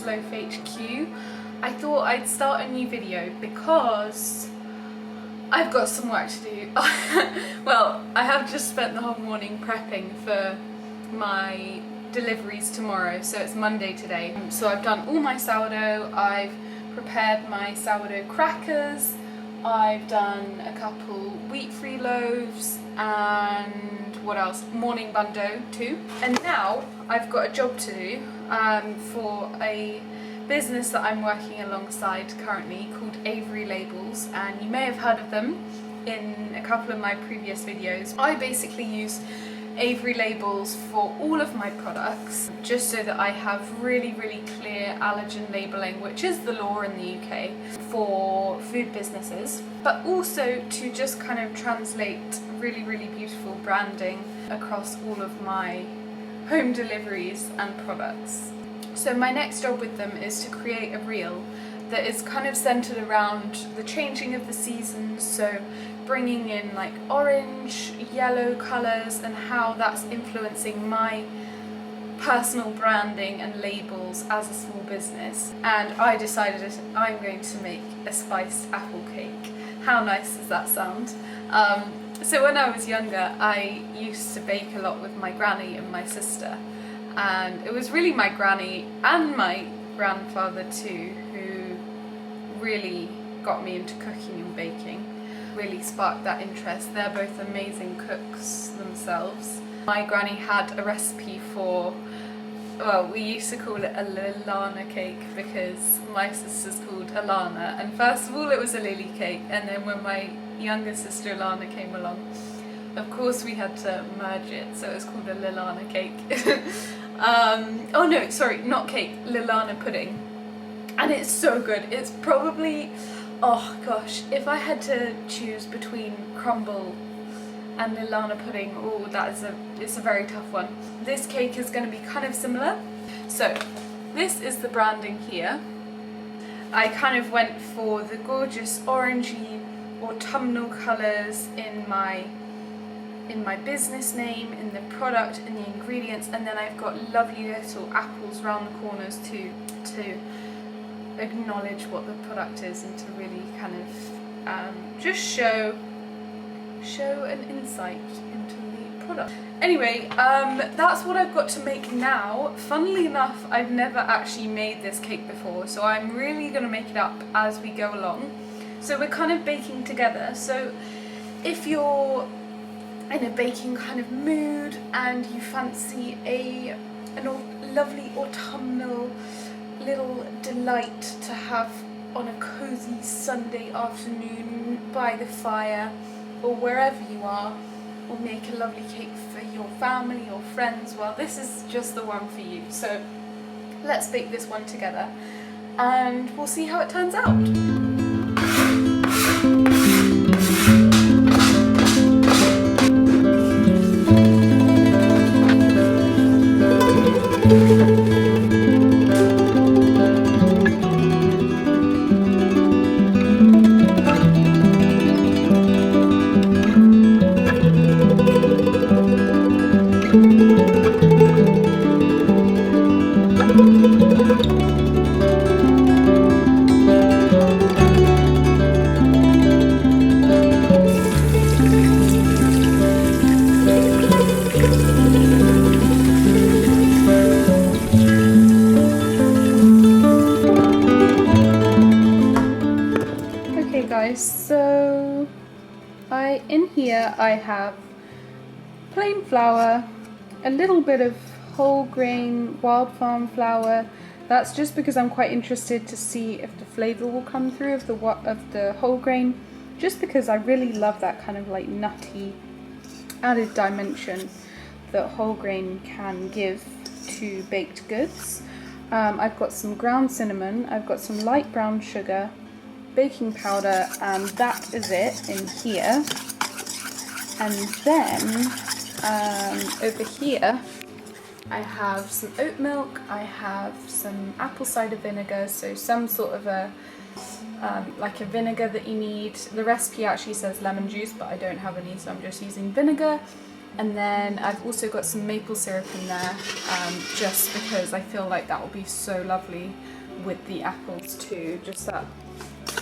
Loaf HQ. I thought I'd start a new video because I've got some work to do. Well, I have just spent the whole morning prepping for my deliveries tomorrow, so it's Monday today. So I've done all my sourdough, I've prepared my sourdough crackers, I've done a couple wheat-free loaves, and what else? Morning bun dough too. And now I've got a job to do for a business that I'm working alongside currently called Avery labels, and you may have heard of them in a couple of my previous videos. I basically use Avery labels for all of my products just so that I have really clear allergen labelling, which is the law in the UK for food businesses, but also to just kind of translate really beautiful branding across all of my home deliveries and products. So my next job with them is to create a reel that is kind of centered around the changing of the seasons, so bringing in like orange, yellow colours and how that's influencing my personal branding and labels as a small business. And I decided I'm going to make a spiced apple cake. How nice does that sound? So when I was younger, I used to bake a lot with my granny and my sister, and it was really my granny and my grandfather too who really got me into cooking and baking, really sparked that interest. They're both amazing cooks themselves. My granny had a recipe for, well, we used to call it a Lilana cake because my sister's called Alana, and first of all it was a lily cake, and then when my younger sister Alana came along, of course we had to merge it, so it was called a Lilana cake. Oh no, sorry, not cake, Lilana pudding. And it's so good. It's probably, oh gosh, if I had to choose between crumble and Lilana pudding, oh, it's a very tough one. This cake is going to be kind of similar. So this is the branding here. I kind of went for the gorgeous orangey autumnal colours in my business name, in the product, in the ingredients, and then I've got lovely little apples round the corners to acknowledge what the product is and to really kind of just show an insight into the product. Anyway, that's what I've got to make now. Funnily enough, I've never actually made this cake before, so I'm really going to make it up as we go along. So we're kind of baking together, so if you're in a baking kind of mood and you fancy a lovely autumnal little delight to have on a cozy Sunday afternoon by the fire or wherever you are, or make a lovely cake for your family or friends, well, this is just the one for you. So let's bake this one together and we'll see how it turns out. So in here I have plain flour, a little bit of whole grain wild farm flour. That's just because I'm quite interested to see if the flavour will come through of the whole grain, just because I really love that kind of like nutty added dimension that whole grain can give to baked goods. I've got some ground cinnamon, I've got some light brown sugar, baking powder, and that is it in here. And then over here I have some oat milk, I have some apple cider vinegar, so some sort of a like a vinegar that you need. The recipe actually says lemon juice, but I don't have any, so I'm just using vinegar. And then I've also got some maple syrup in there, just because I feel like that will be so lovely with the apples too, just that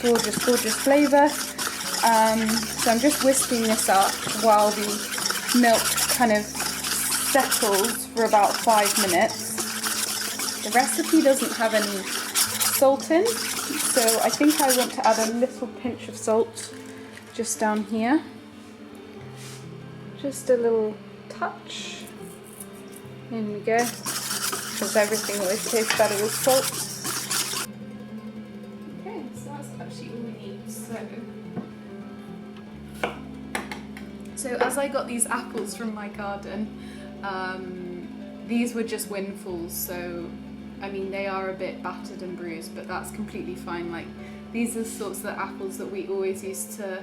gorgeous, gorgeous flavour. So I'm just whisking this up while the milk kind of settles for about 5 minutes. The recipe doesn't have any salt in, so I think I want to add a little pinch of salt just down here. Just a little touch. In we go, because everything always tastes better with salt. Okay, so that's actually all we need. So as I got these apples from my garden, these were just windfalls, so I mean they are a bit battered and bruised, but that's completely fine. Like, these are the sorts of apples that we always used to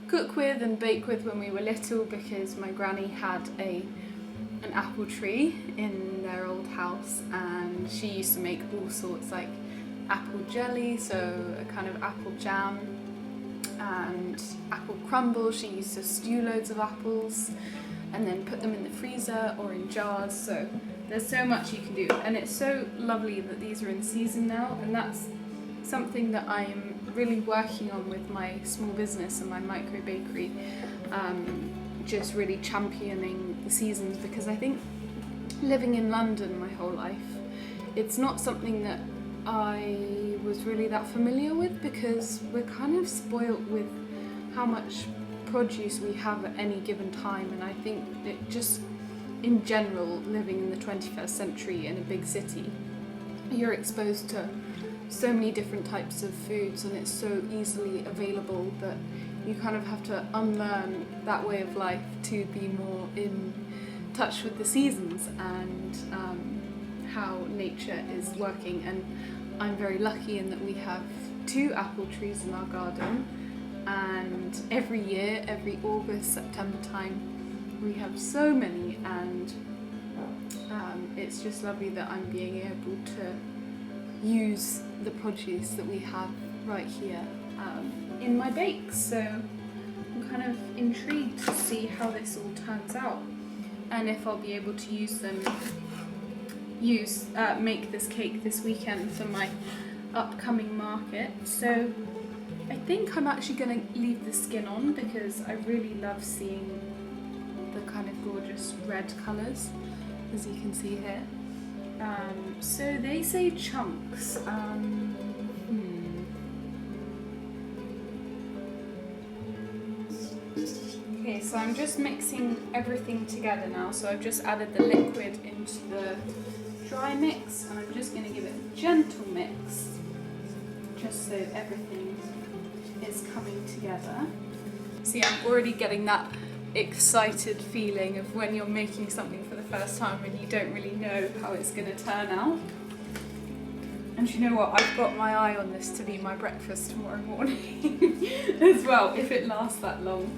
cook with and bake with when we were little, because my granny had an apple tree in their old house, and she used to make all sorts, like apple jelly, so a kind of apple jam, and apple crumble. She used to stew loads of apples and then put them in the freezer or in jars, so there's so much you can do, and it's so lovely that these are in season now, and that's something that I'm really working on with my small business and my micro bakery, just really championing the seasons, because I think living in London my whole life, it's not something that I was really that familiar with, because we're kind of spoilt with how much produce we have at any given time, and I think it just, in general, living in the 21st century in a big city, you're exposed to so many different types of foods, and it's so easily available that you kind of have to unlearn that way of life to be more in touch with the seasons and how nature is working. And I'm very lucky in that we have 2 apple trees in our garden, and every year, every August, September time, we have so many, and it's just lovely that I'm being able to use the produce that we have right here in my bakes. So I'm kind of intrigued to see how this all turns out, and if I'll be able to use them, make this cake this weekend for my upcoming market. So I think I'm actually going to leave the skin on, because I really love seeing the kind of gorgeous red colours, as you can see here. So they say chunks. Okay, so I'm just mixing everything together now. So I've just added the liquid into the dry mix, and I'm just going to give it a gentle mix, just so everything is coming together. See, I'm already getting that excited feeling of when you're making something for the first time and you don't really know how it's going to turn out. And you know what, I've got my eye on this to be my breakfast tomorrow morning as well, if it lasts that long.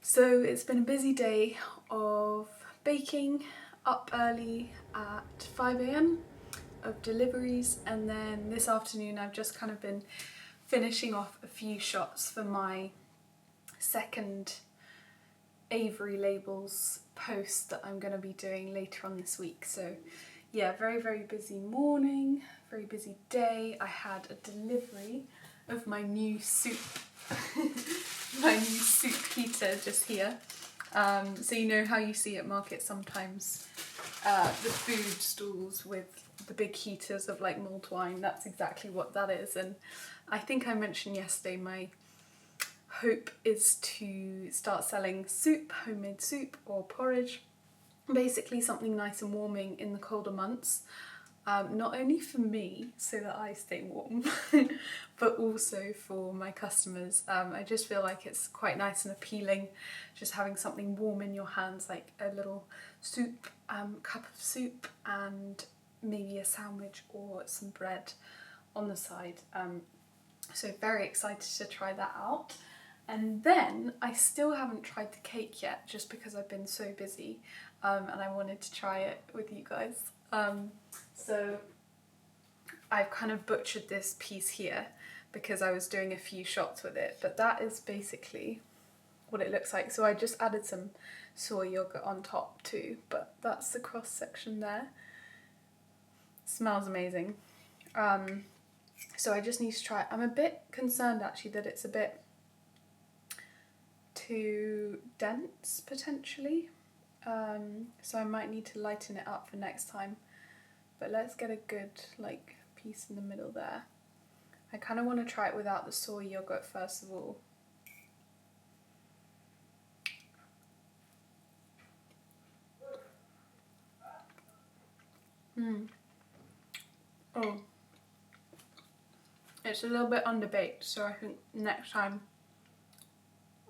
So it's been a busy day of baking, up early at 5 a.m, of deliveries, and then this afternoon I've just kind of been finishing off a few shots for my second Avery labels post that I'm going to be doing later on this week. So yeah, very, very busy morning, very busy day. I had a delivery of my new soup, my new soup heater just here. So you know how you see at markets sometimes the food stalls with the big heaters of like mulled wine, that's exactly what that is. And I think I mentioned yesterday my hope is to start selling soup, homemade soup or porridge, basically something nice and warming in the colder months, not only for me so that I stay warm but also for my customers. I just feel like it's quite nice and appealing just having something warm in your hands, like a little soup, cup of soup and maybe a sandwich or some bread on the side. So very excited to try that out. And then I still haven't tried the cake yet, just because I've been so busy, and I wanted to try it with you guys. So I've kind of butchered this piece here because I was doing a few shots with it, but that is basically what it looks like. So I just added some soy yogurt on top too, but that's the cross section there. It smells amazing. So I just need to try it. I'm a bit concerned actually that it's a bit too dense potentially, so I might need to lighten it up for next time, but let's get a good like piece in the middle there. I kind of want to try it without the soy yogurt first of all. Oh, it's a little bit underbaked, so I think next time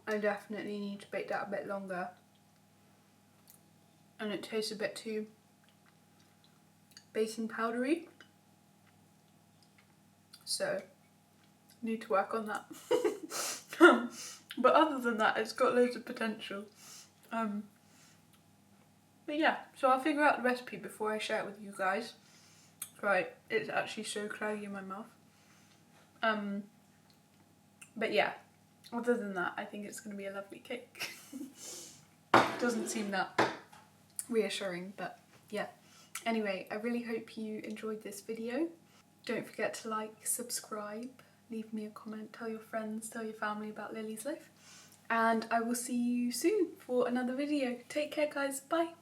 I definitely need to bake that a bit longer, and it tastes a bit too baking powdery, so need to work on that. But other than that, it's got loads of potential. But yeah, so I'll figure out the recipe before I share it with you guys. Right, it's actually so cloudy in my mouth. But yeah, other than that, I think it's going to be a lovely cake. Doesn't seem that reassuring, but yeah. Anyway, I really hope you enjoyed this video. Don't forget to like, subscribe, leave me a comment, tell your friends, tell your family about Lily's Life. And I will see you soon for another video. Take care guys, bye!